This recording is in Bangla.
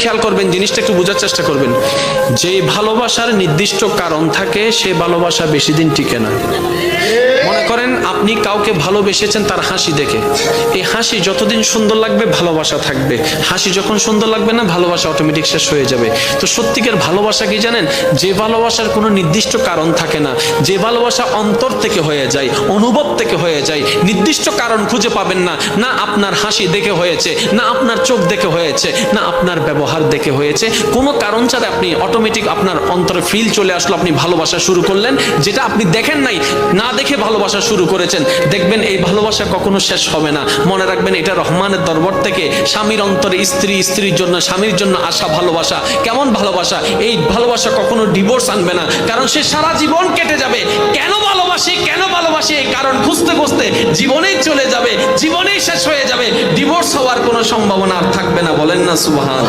খেয়াল করবেন, জিনিসটা একটু বোঝার চেষ্টা করবেন। যে ভালোবাসার নির্দিষ্ট কারণ থাকে সে ভালোবাসা বেশি দিন টিকে না। মনে করেন আপনি কাউকে ভালোবেসেছেন তার হাসি দেখে, এই হাসি যতদিন সুন্দর লাগবে ভালোবাসা থাকবে, হাসি যখন সুন্দর লাগবে না ভালোবাসা অটোমেটিক শেষ হয়ে যাবে। তো সত্যিকার ভালোবাসা কি জানেন? যে ভালোবাসার কোনো নির্দিষ্ট কারণ থাকে না, যে ভালোবাসা অন্তর থেকে হয়ে যায়, অনুভব থেকে হয়ে যায়, নির্দিষ্ট কারণ খুঁজে পাবেন না, না আপনার হাসি দেখে হয়েছে, না আপনার চোখ দেখে হয়েছে, না আপনার ব্যবহার দেখে হয়েছে, কোনো কারণ ছাড়া আপনি অটোমেটিক আপনার অন্তরে ফিল চলে আসলো, আপনি ভালোবাসা শুরু করলেন, যেটা আপনি দেখেন নাই, না দেখে ভালোবাসা শুরু করেছেন। দেখবেন এই ভালোবাসা কখনো শেষ হবে না। মনে রাখবেন এটা রহমানের দরবার থেকে স্বামীর অন্তরে স্ত্রী, স্ত্রীর জন্য স্বামীর জন্য আসা ভালোবাসা। কেমন ভালোবাসা? এই ভালোবাসা কখনো ডিভোর্স আনবে না, কারণ সে সারা জীবন কেটে যাবে কেন ভালোবাসি কেন ভালোবাসি এই কারণ খুঁজতে খুঁজতে জীবনেই চলে যাবে, জীবনেই শেষ হয়ে যাবে, ডিভোর্স হওয়ার কোনো সম্ভাবনা আর থাকবে না। বলেন না সুবহান।